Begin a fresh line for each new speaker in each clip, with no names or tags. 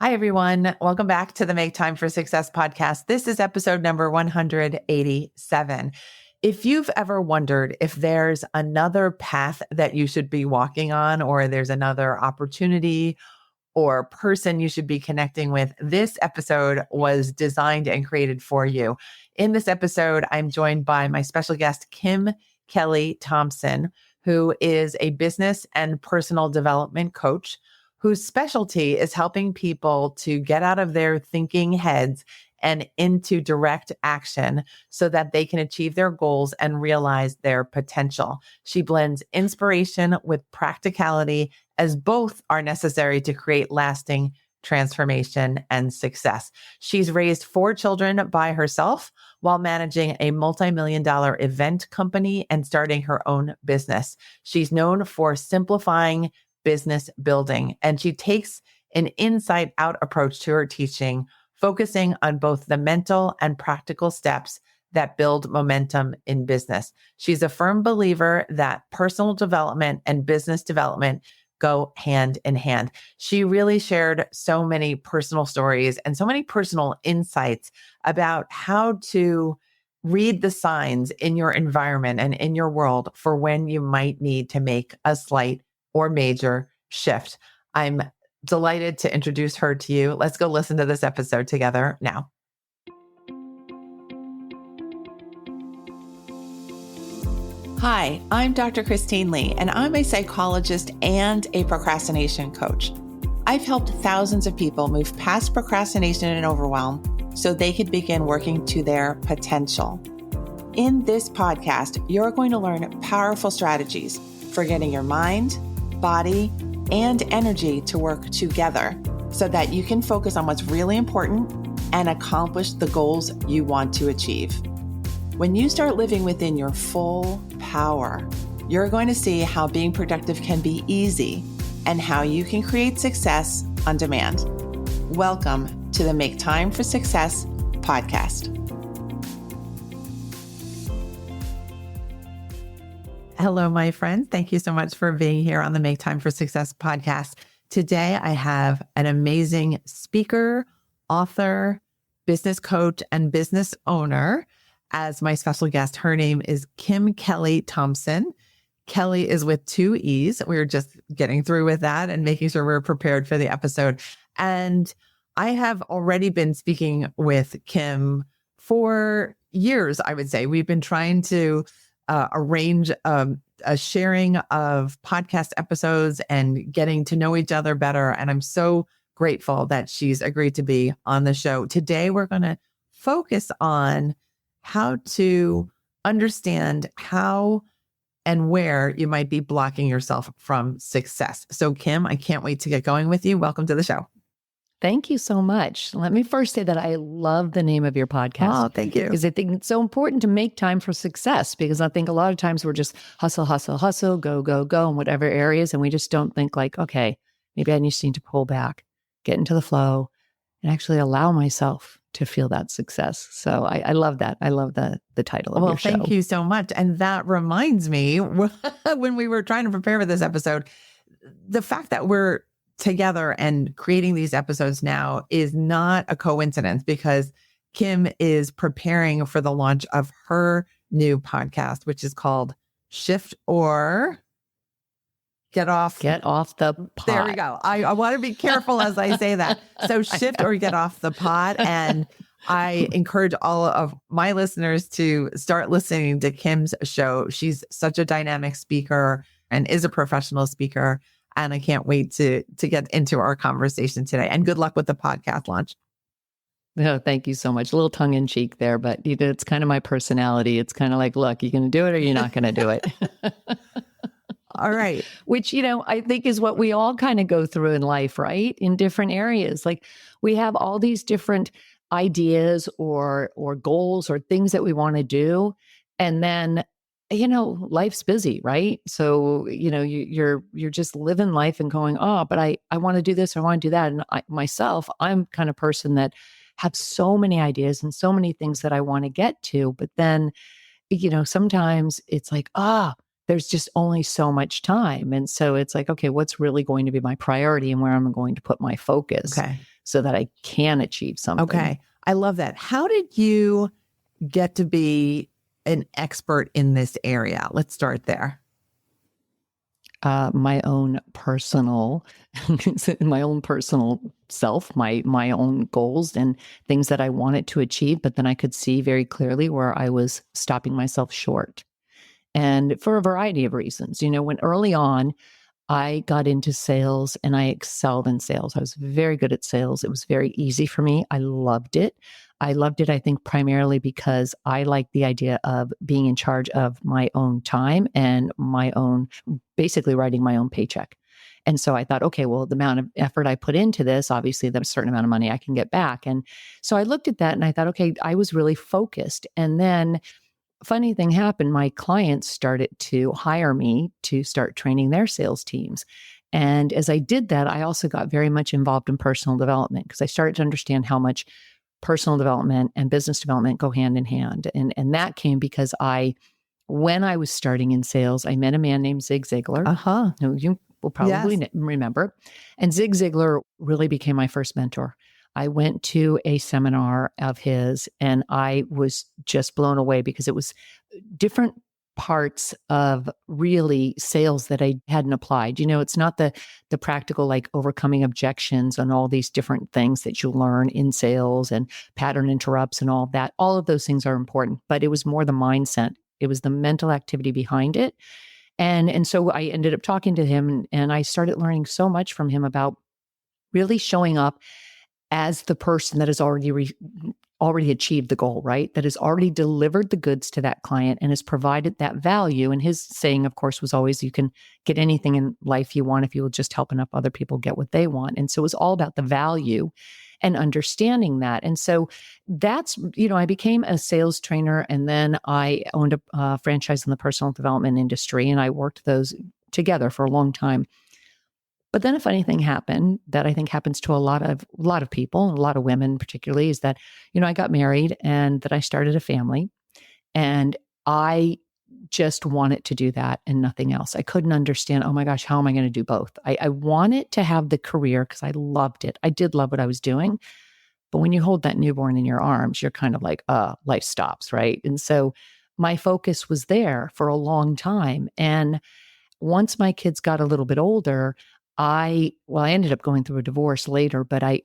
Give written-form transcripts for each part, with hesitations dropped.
Hi, everyone. Welcome back to the Make Time for Success podcast. This is episode number 187. If you've ever wondered if there's another path that you should be walking on, or there's another opportunity or person you should be connecting with, this episode was designed and created for you. In this episode, I'm joined by my special guest, Kim Kelley Thompson, who is a business and personal development coach whose specialty is helping people to get out of their thinking heads and into direct action so that they can achieve their goals and realize their potential. She blends inspiration with practicality, as both are necessary to create lasting transformation and success. She's raised 4 children by herself while managing a multimillion-dollar event company and starting her own business. She's known for simplifying business building, and she takes an inside-out approach to her teaching, focusing on both the mental and practical steps that build momentum in business. She's a firm believer that personal development and business development go hand in hand. She really shared so many personal stories and so many personal insights about how to read the signs in your environment and in your world for when you might need to make a slight or major shift. I'm delighted to introduce her to you. Let's go listen to this episode together now. Hi, I'm Dr. Christine Lee, and I'm a psychologist and a procrastination coach. I've helped thousands of people move past procrastination and overwhelm so they could begin working to their potential. In this podcast, you're going to learn powerful strategies for getting your mind, body, and energy to work together so that you can focus on what's really important and accomplish the goals you want to achieve. When you start living within your full power, you're going to see how being productive can be easy and how you can create success on demand. Welcome to the Make Time for Success podcast. Hello, my friends. Thank you so much for being here on the Make Time for Success podcast. Today, I have an amazing speaker, author, business coach, and business owner as my special guest. Her name is Kim Kelley Thompson. Kelley is with 2 E's. We were just getting through with that and making sure we're prepared for the episode. And I have already been speaking with Kim for years, I would say. We've been trying to arrange a sharing of podcast episodes and getting to know each other better. And I'm so grateful that she's agreed to be on the show. Today, we're going to focus on how to understand how and where you might be blocking yourself from success. So, Kim, I can't wait to get going with you. Welcome to the show.
Thank you so much. Let me first say that I love the name of your podcast.
Oh, thank you.
Because I think it's so important to make time for success, because I think a lot of times we're just hustle, hustle, hustle, go, go, go in whatever areas. And we just don't think like, okay, maybe I just need to pull back, get into the flow, and actually allow myself to feel that success. So I love that. I love the title of your show.
Well, thank you so much. And that reminds me, when we were trying to prepare for this episode, the fact that we're together and creating these episodes now is not a coincidence, because Kim is preparing for the launch of her new podcast, which is called Shift or Get Off
the Pot.
There we go. I want to be careful as I say that. So Shift or Get Off the Pot. And I encourage all of my listeners to start listening to Kim's show. She's such a dynamic speaker and is a professional speaker. And I can't wait to get into our conversation today. And good luck with the podcast launch.
Oh, thank you so much. A little tongue in cheek there, but it's kind of my personality. It's kind of like, look, you're going to do it or you're not going to do it.
All right.
Which, I think is what we all kind of go through in life, right? In different areas. Like we have all these different ideas or goals or things that we want to do. And then life's busy, right? So, you're just living life and going, oh, but I want to do this, or I want to do that. And I'm kind of person that have so many ideas and so many things that I want to get to. But then, sometimes it's like, there's just only so much time. And so it's like, okay, what's really going to be my priority and where I'm going to put my focus?
Okay.
so that I can achieve something.
Okay. I love that. How did you get to be an expert in this area? Let's start there.
My own personal, my own personal self, my own goals and things that I wanted to achieve, but then I could see very clearly where I was stopping myself short. And for a variety of reasons, when early on, I got into sales and I excelled in sales. I was very good at sales. It was very easy for me. I loved it. I loved it, I think, primarily because I liked the idea of being in charge of my own time and basically writing my own paycheck. And so I thought, okay, well, the amount of effort I put into this, obviously, there's a certain amount of money I can get back. And so I looked at that and I thought, okay, I was really focused. And then funny thing happened, my clients started to hire me to start training their sales teams. And as I did that, I also got very much involved in personal development because I started to understand how much personal development and business development go hand in hand. And that came because when I was starting in sales, I met a man named Zig Ziglar, who you will probably remember. And Zig Ziglar really became my first mentor. I went to a seminar of his and I was just blown away because it was different parts of really sales that I hadn't applied. It's not the practical, like overcoming objections and all these different things that you learn in sales and pattern interrupts and all of that. All of those things are important, but it was more the mindset. It was the mental activity behind it. And so I ended up talking to him and I started learning so much from him about really showing up as the person that has already achieved the goal, right? That has already delivered the goods to that client and has provided that value. And his saying, of course, was always, you can get anything in life you want if you will just help enough other people get what they want. And so it was all about the value and understanding that. And so that's, I became a sales trainer and then I owned a franchise in the personal development industry and I worked those together for a long time. But then a funny thing happened that I think happens to a lot of people, a lot of women particularly, is that, I got married and that I started a family and I just wanted to do that and nothing else. I couldn't understand, oh my gosh, how am I going to do both? I wanted to have the career because I loved it. I did love what I was doing. But when you hold that newborn in your arms, you're kind of like, life stops, right? And so my focus was there for a long time. And once my kids got a little bit older, I ended up going through a divorce later, but I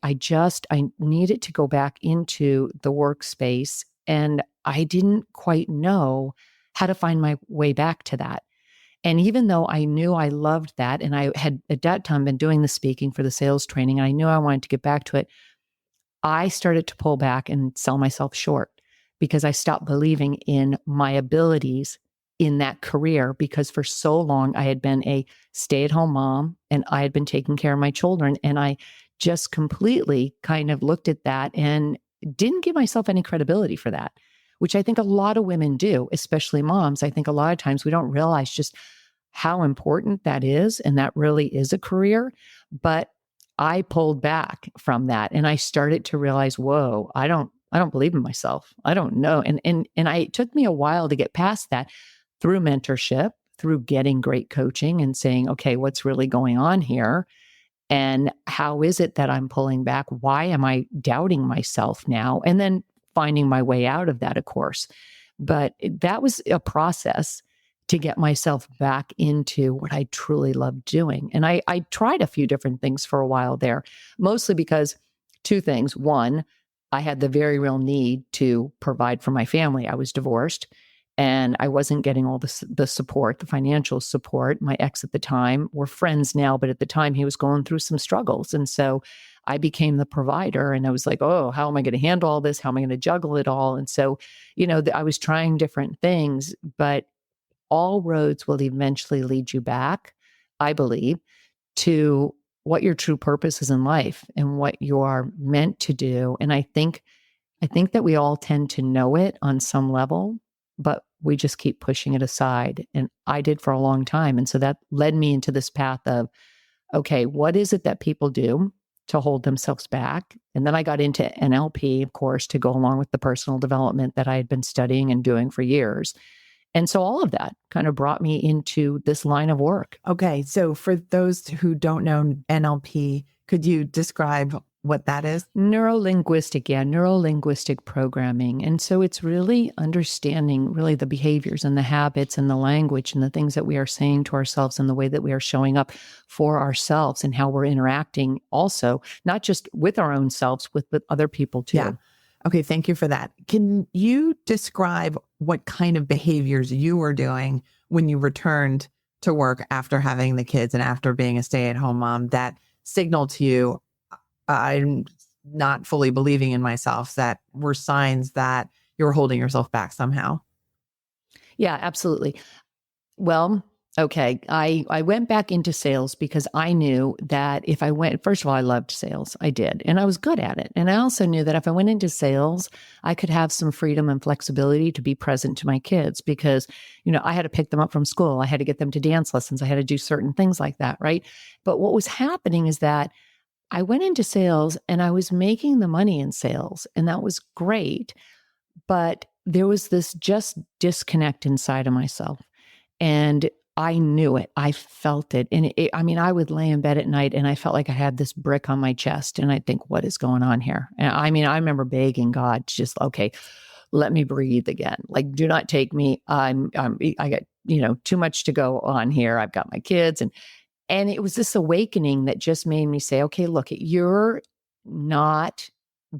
needed to go back into the workspace and I didn't quite know how to find my way back to that. And even though I knew I loved that and I had at that time been doing the speaking for the sales training, and I knew I wanted to get back to it, I started to pull back and sell myself short because I stopped believing in my abilities in that career because for so long I had been a stay-at-home mom and I had been taking care of my children. And I just completely kind of looked at that and didn't give myself any credibility for that, which I think a lot of women do, especially moms. I think a lot of times we don't realize just how important that is. And that really is a career. But I pulled back from that and I started to realize, whoa, I don't believe in myself. I don't know. And it took me a while to get past that through mentorship, through getting great coaching and saying, okay, what's really going on here? And how is it that I'm pulling back? Why am I doubting myself now? And then finding my way out of that, of course. But that was a process to get myself back into what I truly loved doing. And I tried a few different things for a while there, mostly because two things. One, I had the very real need to provide for my family. I was divorced. And I wasn't getting all the support, the financial support. My ex at the time, we're friends now, but at the time he was going through some struggles. And so I became the provider and I was like, oh, how am I going to handle all this? How am I going to juggle it all? And so, I was trying different things, but all roads will eventually lead you back, I believe, to what your true purpose is in life and what you are meant to do. And I think that we all tend to know it on some level, but we just keep pushing it aside. And I did for a long time. And so that led me into this path of, okay, what is it that people do to hold themselves back? And then I got into NLP, of course, to go along with the personal development that I had been studying and doing for years. And so all of that kind of brought me into this line of work.
Okay. So for those who don't know NLP, could you describe what that is?
Neuro-linguistic programming. And so it's really understanding really the behaviors and the habits and the language and the things that we are saying to ourselves and the way that we are showing up for ourselves and how we're interacting also, not just with our own selves, with other people too.
Yeah. Okay. Thank you for that. Can you describe what kind of behaviors you were doing when you returned to work after having the kids and after being a stay-at-home mom that signaled to you, I'm not fully believing in myself, that were signs that you were holding yourself back somehow?
Yeah, absolutely. Well, okay. I went back into sales because I knew that if I went, first of all, I loved sales. I did. And I was good at it. And I also knew that if I went into sales, I could have some freedom and flexibility to be present to my kids because, I had to pick them up from school. I had to get them to dance lessons. I had to do certain things like that. Right. But what was happening is that I went into sales and I was making the money in sales, and that was great. But there was this just disconnect inside of myself. And I knew it. I felt it. And I would lay in bed at night and I felt like I had this brick on my chest. And I think, what is going on here? And I remember begging God to just, okay, let me breathe again. Like, do not take me. I got, too much to go on here. I've got my kids. And it was this awakening that just made me say, okay, look, you're not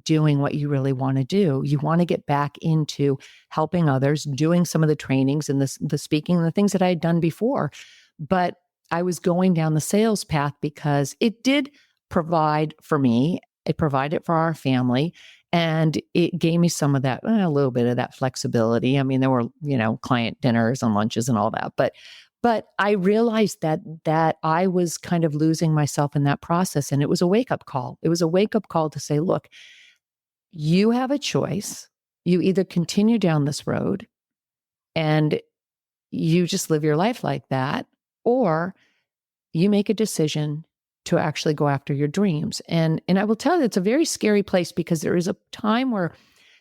doing what you really want to do. You want to get back into helping others, doing some of the trainings and the speaking and the things that I had done before. But I was going down the sales path because it did provide for me. It provided for our family. And it gave me some of that, a little bit of that flexibility. There were, client dinners and lunches and all that. But I realized that I was kind of losing myself in that process. And it was a wake-up call. It was a wake-up call to say, look, you have a choice. You either continue down this road and you just live your life like that, or you make a decision to actually go after your dreams. And I will tell you, it's a very scary place because there is a time where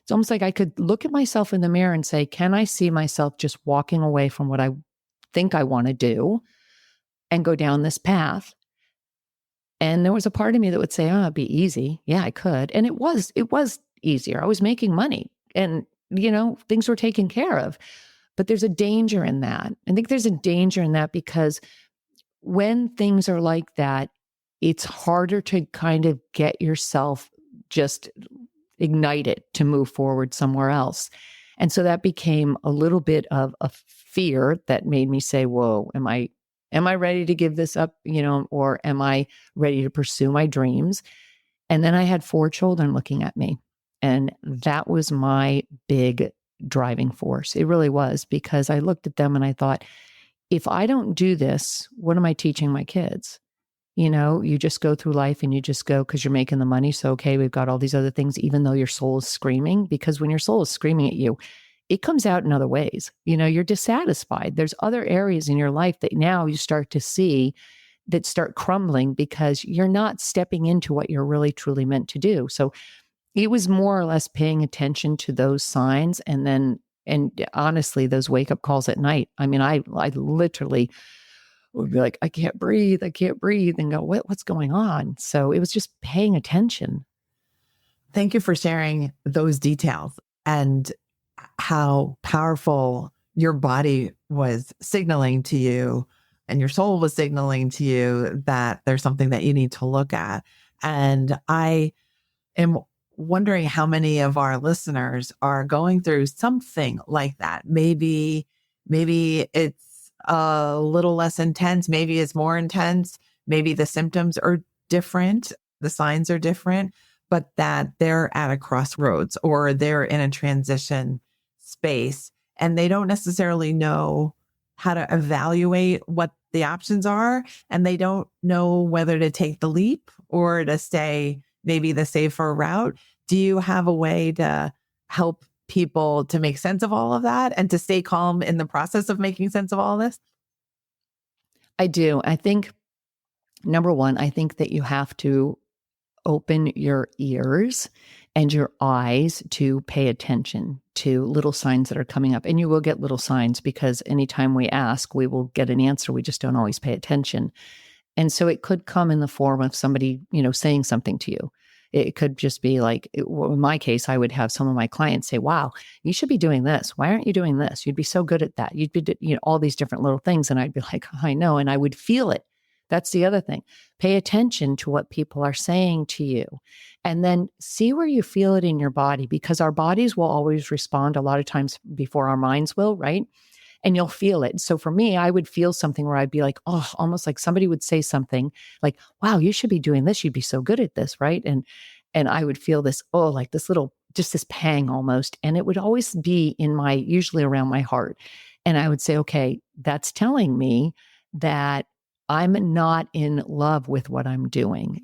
it's almost like I could look at myself in the mirror and say, can I see myself just walking away from what I think I want to do and go down this path? And there was a part of me that would say, oh, it'd be easy. Yeah, I could. And it was easier. I was making money and, things were taken care of. But there's a danger in that. I think there's a danger in that because when things are like that, it's harder to kind of get yourself just ignited to move forward somewhere else. And so that became a little bit of a fear that made me say, whoa, am I ready to give this up, or am I ready to pursue my dreams? And then I had 4 children looking at me. And that was my big driving force. It really was, because I looked at them and I thought, if I don't do this, what am I teaching my kids? You just go through life and you just go because you're making the money. So, okay, we've got all these other things, even though your soul is screaming, because when your soul is screaming at you, it comes out in other ways. You're dissatisfied. There's other areas in your life that now you start to see that start crumbling because you're not stepping into what you're really truly meant to do. So it was more or less paying attention to those signs. And honestly, those wake up calls at night. I literally would be like, I can't breathe, and go, what's going on? So it was just paying attention.
Thank you for sharing those details and how powerful your body was signaling to you and your soul was signaling to you that there's something that you need to look at. And I am wondering how many of our listeners are going through something like that. Maybe it's a little less intense. Maybe it's more intense. Maybe the symptoms are different. The signs are different, but that they're at a crossroads or they're in a transition space and they don't necessarily know how to evaluate what the options are. And they don't know whether to take the leap or to stay maybe the safer route. Do you have a way to help people to make sense of all of that and to stay calm in the process of making sense of all of this?
I do. I think, number one, I think that you have to open your ears and your eyes to pay attention to little signs that are coming up. And you will get little signs because anytime we ask, we will get an answer. We just don't always pay attention. And so it could come in the form of somebody, saying something to you. It could just be like, in my case, I would have some of my clients say, wow, you should be doing this. Why aren't you doing this? You'd be so good at that. You'd be, all these different little things. And I'd be like, I know. And I would feel it. That's the other thing. Pay attention to what people are saying to you, and then see where you feel it in your body, because our bodies will always respond a lot of times before our minds will, right? And you'll feel it. So for me, I would feel something where I'd be like, oh, almost like somebody would say something like, wow, you should be doing this. You'd be so good at this, right? And I would feel this, oh, like this little, just this pang almost. And it would always be usually around my heart. And I would say, okay, that's telling me that I'm not in love with what I'm doing,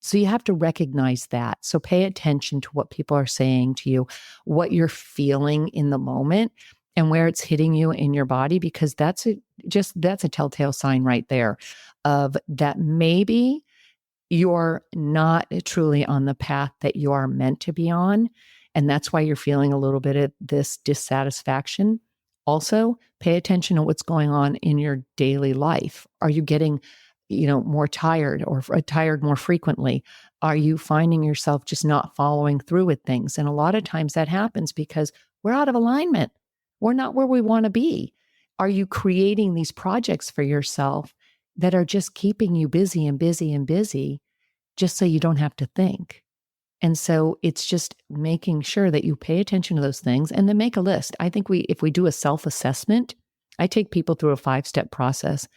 So you have to recognize that. So pay attention to what people are saying to you, what you're feeling in the moment, and where it's hitting you in your body, because that's a telltale sign right there of that maybe you're not truly on the path that you are meant to be on. And that's why you're feeling a little bit of this dissatisfaction. Also, pay attention to what's going on in your daily life. Are you getting, more tired or tired more frequently? Are you finding yourself just not following through with things? And a lot of times that happens because we're out of alignment. We're not where we want to be. Are you creating these projects for yourself that are just keeping you busy and busy and busy, just so you don't have to think? And so it's just making sure that you pay attention to those things and then make a list. I think if we do a self-assessment, I take people through a 5-step process,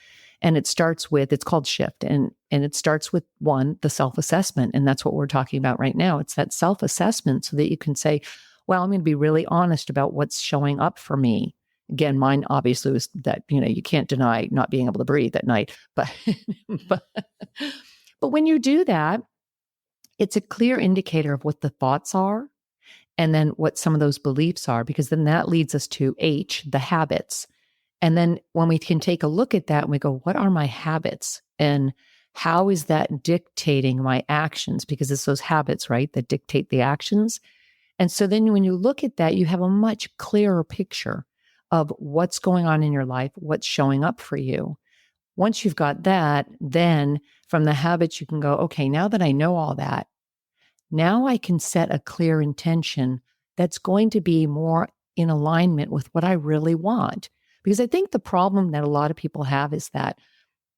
and it starts with, it's called SHIFT. And it starts with 1, the self-assessment. And that's what we're talking about right now. It's that self-assessment so that you can say, well, I'm going to be really honest about what's showing up for me. Again, mine obviously was that, you can't deny not being able to breathe at night, but, but when you do that, it's a clear indicator of what the thoughts are and then what some of those beliefs are, because then that leads us to H, the habits. And then when we can take a look at that and we go, what are my habits? And how is that dictating my actions? Because it's those habits, right, that dictate the actions. And so then when you look at that, you have a much clearer picture of what's going on in your life, what's showing up for you. Once you've got that, then from the habits, you can go, okay, now that I know all that, now I can set a clear intention that's going to be more in alignment with what I really want. Because I think the problem that a lot of people have is that,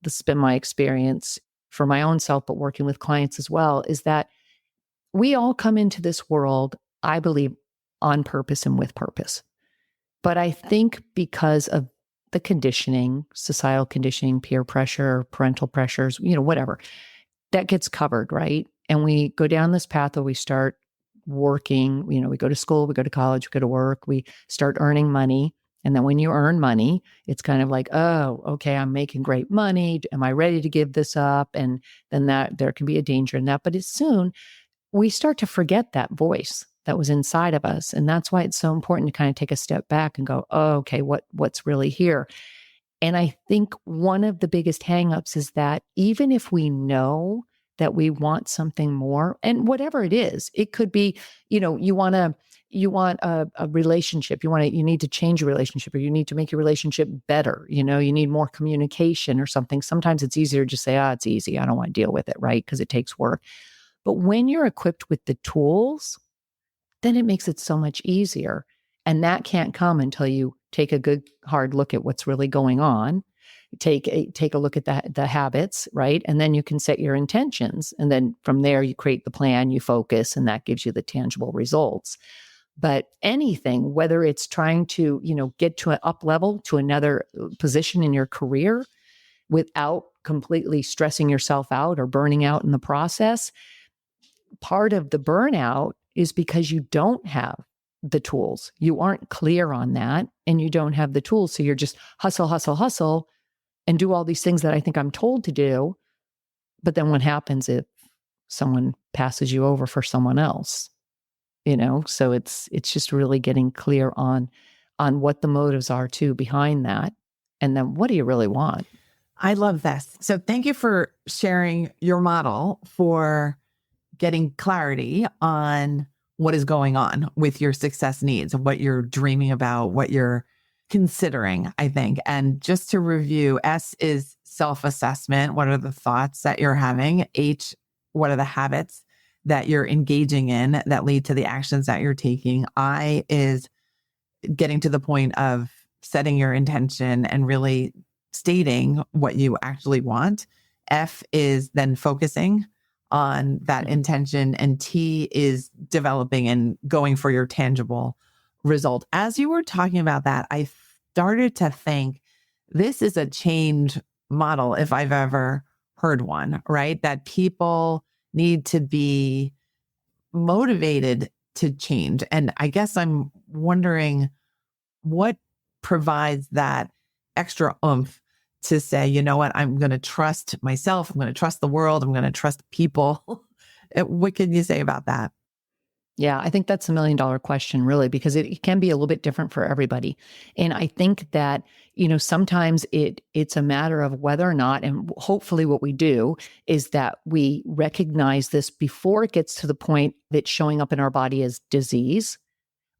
this has been my experience for my own self, but working with clients as well, is that we all come into this world, I believe, on purpose and with purpose. But I think because of the conditioning, societal conditioning, peer pressure, parental pressures, whatever, that gets covered, right? And we go down this path where we start working, we go to school, we go to college, we go to work, we start earning money. And then when you earn money, it's kind of like, oh, okay, I'm making great money. Am I ready to give this up? And then there can be a danger in that. But it's soon we start to forget that voice that was inside of us. And that's why it's so important to kind of take a step back and go, oh, okay, what's really here? And I think one of the biggest hangups is that even if we know that we want something more, and whatever it is, it could be, you want a relationship, you need to change your relationship, or you need to make your relationship better. You need more communication or something. Sometimes it's easier to just say, it's easy. I don't want to deal with it, right? Because it takes work. But when you're equipped with the tools, then it makes it so much easier. And that can't come until you take a good hard look at what's really going on. Take a look at the habits, right? And then you can set your intentions. And then from there, you create the plan, you focus, and that gives you the tangible results. But anything, whether it's trying to, get to an up level to another position in your career without completely stressing yourself out or burning out in the process, part of the burnout is because you don't have the tools. You aren't clear on that, and you don't have the tools. So you're just hustle, hustle, hustle, and do all these things that I think I'm told to do. But then what happens if someone passes you over for someone else? So it's just really getting clear on what the motives are too behind that. And then what do you really want?
I love this. So thank you for sharing your model for getting clarity on what is going on with your success needs and what you're dreaming about, what you're considering, I think. And just to review, S is self-assessment. What are the thoughts that you're having? H, what are the habits that you're engaging in that lead to the actions that you're taking. I is getting to the point of setting your intention and really stating what you actually want. F is then focusing on that intention, and T is developing and going for your tangible result. As you were talking about that, I started to think this is a change model if I've ever heard one, right? That people need to be motivated to change. And I guess I'm wondering what provides that extra oomph to say, you know what, I'm going to trust myself. I'm going to trust the world. I'm going to trust people. What can you say about that?
Yeah, I think that's $1 million question, really, because it can be a little bit different for everybody. And I think that, sometimes it's a matter of whether or not, and hopefully what we do is that we recognize this before it gets to the point that it's showing up in our body as disease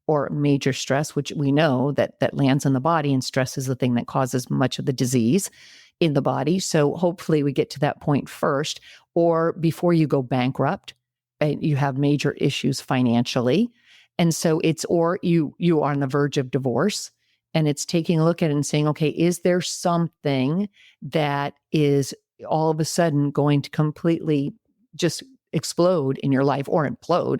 or major stress, which we know that lands in the body, and stress is the thing that causes much of the disease in the body. So hopefully we get to that point first, or before you go bankrupt and you have major issues financially. And so or you are on the verge of divorce, and it's taking a look at it and saying, okay, is there something that is all of a sudden going to completely just explode in your life or implode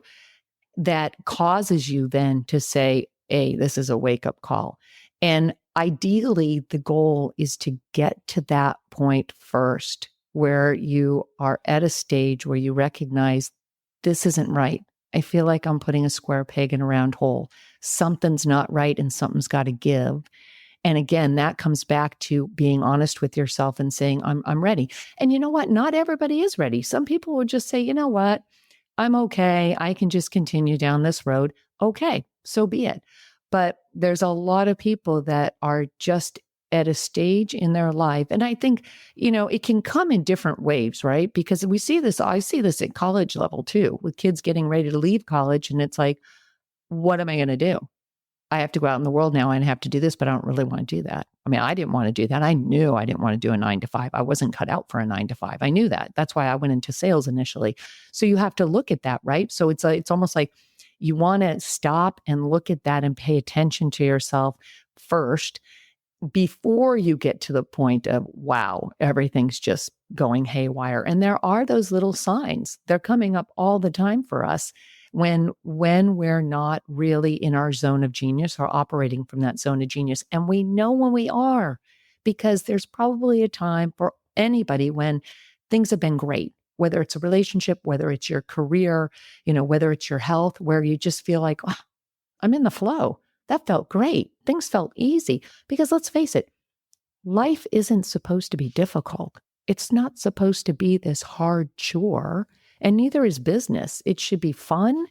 that causes you then to say, hey, this is a wake-up call. And ideally, the goal is to get to that point first, where you are at a stage where you recognize this isn't right. I feel like I'm putting a square peg in a round hole. Something's not right and something's got to give. And again, that comes back to being honest with yourself and saying, I'm ready. And you know what? Not everybody is ready. Some people will just say, you know what? I'm okay. I can just continue down this road. Okay, so be it. But there's a lot of people that are just at a stage in their life. And I think, it can come in different waves, right? Because I see this at college level too, with kids getting ready to leave college. And it's like, what am I going to do? I have to go out in the world now and have to do this, but I don't really want to do that. I mean, I didn't want to do that. I knew I didn't want to do a 9 to 5. I wasn't cut out for a 9 to 5. I knew that. That's why I went into sales initially. So you have to look at that, right? So it's almost like you want to stop and look at that and pay attention to yourself first before you get to the point of, wow, everything's just going haywire. And there are those little signs. They're coming up all the time for us when we're not really in our zone of genius or operating from that zone of genius. And we know when we are, because there's probably a time for anybody when things have been great, whether it's a relationship, whether it's your career, whether it's your health, where you just feel like, oh, I'm in the flow. That felt great. Things felt easy. Because let's face it, life isn't supposed to be difficult. It's not supposed to be this hard chore, and neither is business. It should be fun.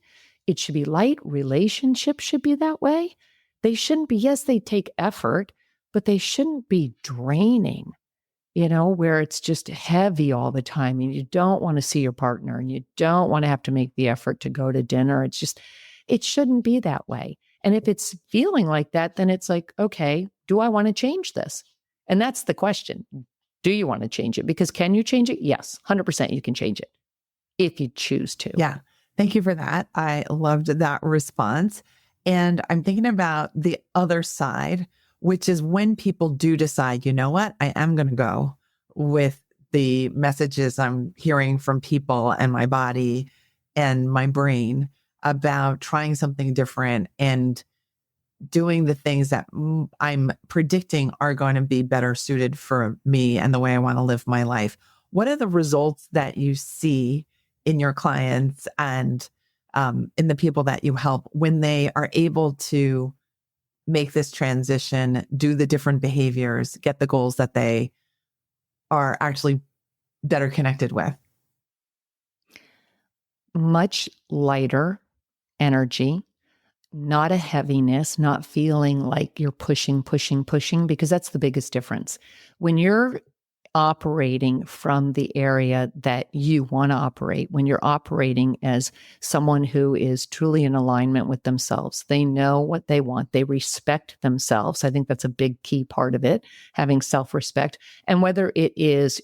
It should be light. Relationships should be that way. They shouldn't be, yes, they take effort, but they shouldn't be draining, where it's just heavy all the time and you don't want to see your partner and you don't want to have to make the effort to go to dinner. It shouldn't be that way. And if it's feeling like that, then it's like, okay, do I want to change this? And that's the question. Do you want to change it? Because can you change it? Yes, 100% you can change it if you choose to.
Yeah. Thank you for that. I loved that response. And I'm thinking about the other side, which is when people do decide, you know what, I am going to go with the messages I'm hearing from people and my body and my brain about trying something different and doing the things that I'm predicting are going to be better suited for me and the way I want to live my life. What are the results that you see in your clients and in the people that you help when they are able to make this transition, do the different behaviors, get the goals that they are actually better connected with?
Much lighter energy, not a heaviness, not feeling like you're pushing, because that's the biggest difference. When you're operating from the area that you want to operate, when you're operating as someone who is truly in alignment with themselves, they know what they want, they respect themselves. I think that's a big key part of it, having self-respect. And whether it is,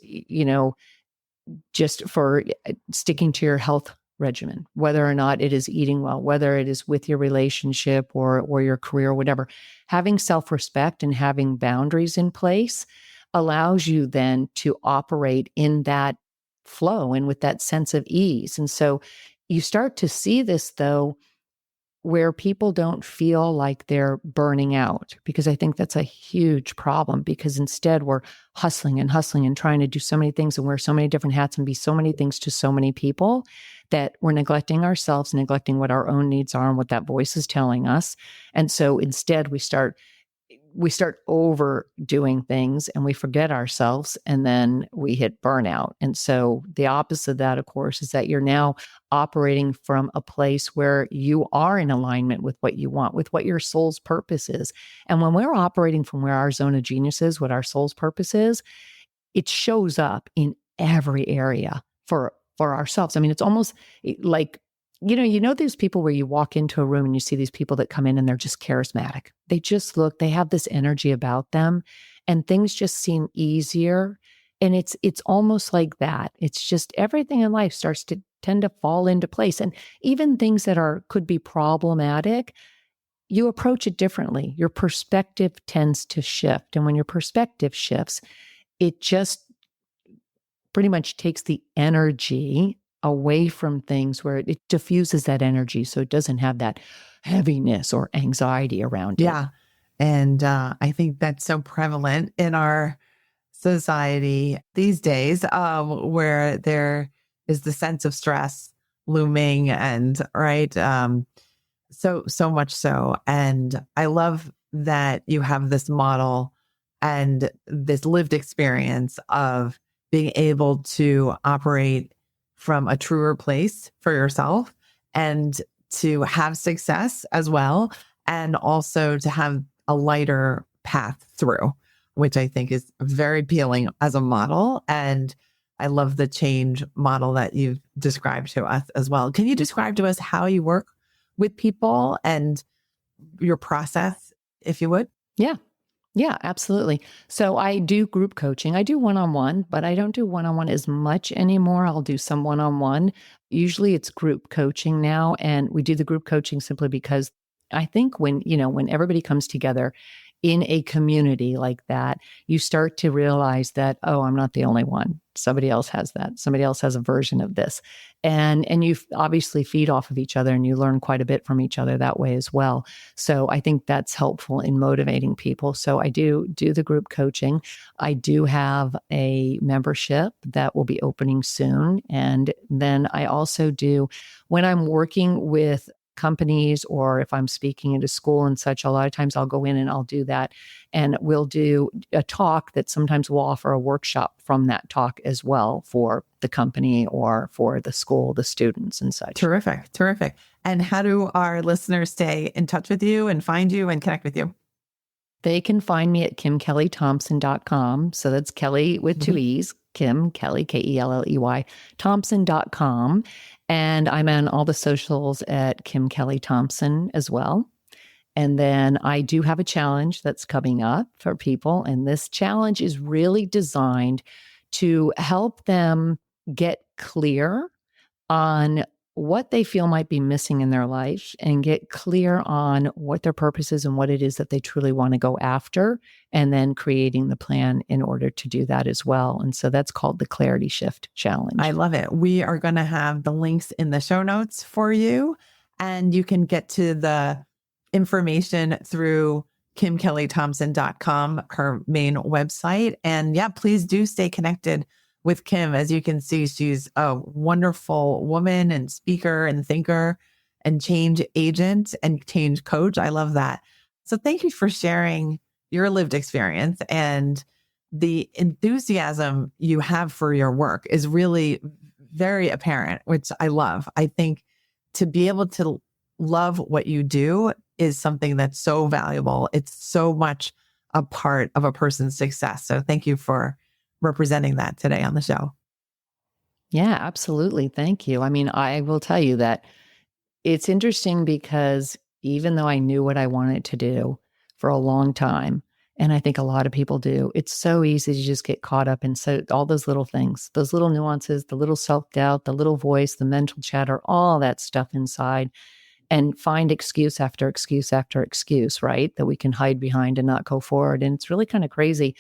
just for sticking to your health regimen, whether or not it is eating well, whether it is with your relationship or your career, or whatever. Having self-respect and having boundaries in place allows you then to operate in that flow and with that sense of ease. And so you start to see this, though, where people don't feel like they're burning out, because I think that's a huge problem, because instead we're hustling and trying to do so many things and wear so many different hats and be so many things to so many people that we're neglecting ourselves, neglecting what our own needs are and what that voice is telling us. And so instead we start overdoing things and we forget ourselves, and then we hit burnout. And so the opposite of that, of course, is that you're now operating from a place where you are in alignment with what you want, with what your soul's purpose is. And when we're operating from where our zone of genius is, what our soul's purpose is, it shows up in every area for ourselves. I mean, it's almost like, these people where you walk into a room and you see these people that come in and they're just charismatic. They have this energy about them and things just seem easier. And it's almost like that. It's just everything in life starts to tend to fall into place. And even things that could be problematic, you approach it differently. Your perspective tends to shift. And when your perspective shifts, it just pretty much takes the energy away from things, where it diffuses that energy so it doesn't have that heaviness or anxiety around it.
Yeah. And I think that's so prevalent in our society these days, where there is the sense of stress looming and right. So much so. And I love that you have this model and this lived experience of being able to operate from a truer place for yourself and to have success as well. And also to have a lighter path through, which I think is very appealing as a model. And I love the change model that you've described to us as well. Can you describe to us how you work with people and your process, if you would?
Yeah, absolutely. So I do group coaching. I do one-on-one, but I don't do one-on-one as much anymore. I'll do some one-on-one. Usually it's group coaching now. And we do the group coaching simply because I think when everybody comes together in a community like that, you start to realize that, oh, I'm not the only one. Somebody else has that. Somebody else has a version of this. And you obviously feed off of each other and you learn quite a bit from each other that way as well. So I think that's helpful in motivating people. So I do the group coaching. I do have a membership that will be opening soon. And then I also do, when I'm working with companies or if I'm speaking into school and such, a lot of times I'll go in and I'll do that. And we'll do a talk that sometimes we'll offer a workshop from that talk as well for the company or for the school, the students and such.
Terrific. Terrific. And how do our listeners stay in touch with you and find you and connect with you?
They can find me at kimkellythompson.com. So that's Kelly with two E's, Kim Kelley, Kelley, Thompson.com. And I'm on all the socials at Kim Kelley Thompson as well. And then I do have a challenge that's coming up for people. And this challenge is really designed to help them get clear on what they feel might be missing in their life and get clear on what their purpose is and what it is that they truly want to go after, and then creating the plan in order to do that as well. And so that's called the Clarity Shift Challenge.
I love it. We are going to have the links in the show notes for you, and you can get to the information through kimkellythompson.com, her main website. And yeah, please do stay connected with Kim. As you can see, she's a wonderful woman and speaker and thinker and change agent and change coach. I love that. So thank you for sharing your lived experience, and the enthusiasm you have for your work is really very apparent, which I love. I think to be able to love what you do is something that's so valuable. It's so much a part of a person's success. So thank you for representing that today on the show.
Yeah, absolutely. Thank you. I mean, I will tell you that it's interesting because even though I knew what I wanted to do for a long time, And I think a lot of people do. It's so easy to just get caught up in all those little things, those little nuances, the little self-doubt, the little voice, the mental chatter, all that stuff inside, and find excuse after excuse after excuse, right? That we can hide behind and not go forward. And it's really kind of crazy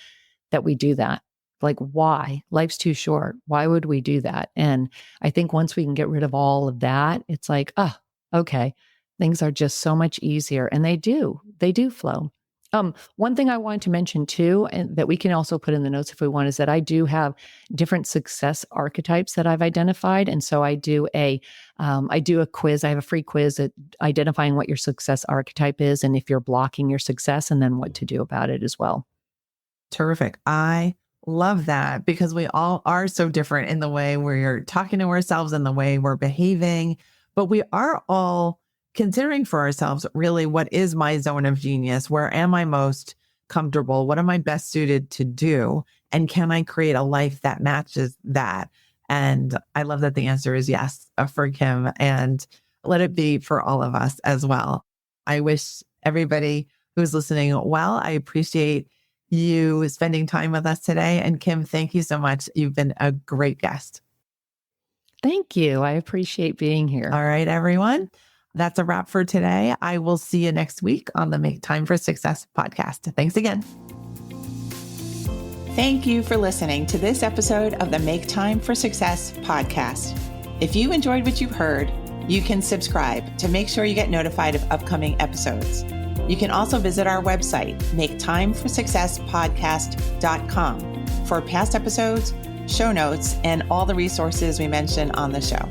that we do that. Like, why? Life's too short. Why would we do that? And I think once we can get rid of all of that, it's like, okay, things are just so much easier. And they do flow. One thing I wanted to mention too, and that we can also put in the notes if we want, is that I do have different success archetypes that I've identified. And so I do a quiz. I have a free quiz at identifying what your success archetype is and if you're blocking your success, and then what to do about it as well.
Terrific. I love that, because we all are so different in the way we're talking to ourselves and the way we're behaving, but we are all considering for ourselves, really, what is my zone of genius? Where am I most comfortable? What am I best suited to do? And can I create a life that matches that? And I love that the answer is yes for Kim, and let it be for all of us as well. I wish everybody who's listening well. I appreciate you spending time with us today. And Kim, thank you so much. You've been a great guest.
Thank you. I appreciate being here.
All right, everyone. That's a wrap for today. I will see you next week on the Make Time for Success podcast. Thanks again. Thank you for listening to this episode of the Make Time for Success podcast. If you enjoyed what you've heard, you can subscribe to make sure you get notified of upcoming episodes. You can also visit our website, maketimeforsuccesspodcast.com, for past episodes, show notes, and all the resources we mentioned on the show.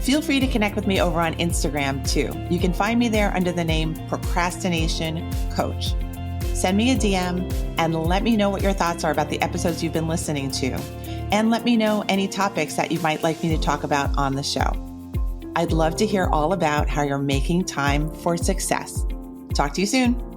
Feel free to connect with me over on Instagram too. You can find me there under the name Procrastination Coach. Send me a DM and let me know what your thoughts are about the episodes you've been listening to. And let me know any topics that you might like me to talk about on the show. I'd love to hear all about how you're making time for success. Talk to you soon.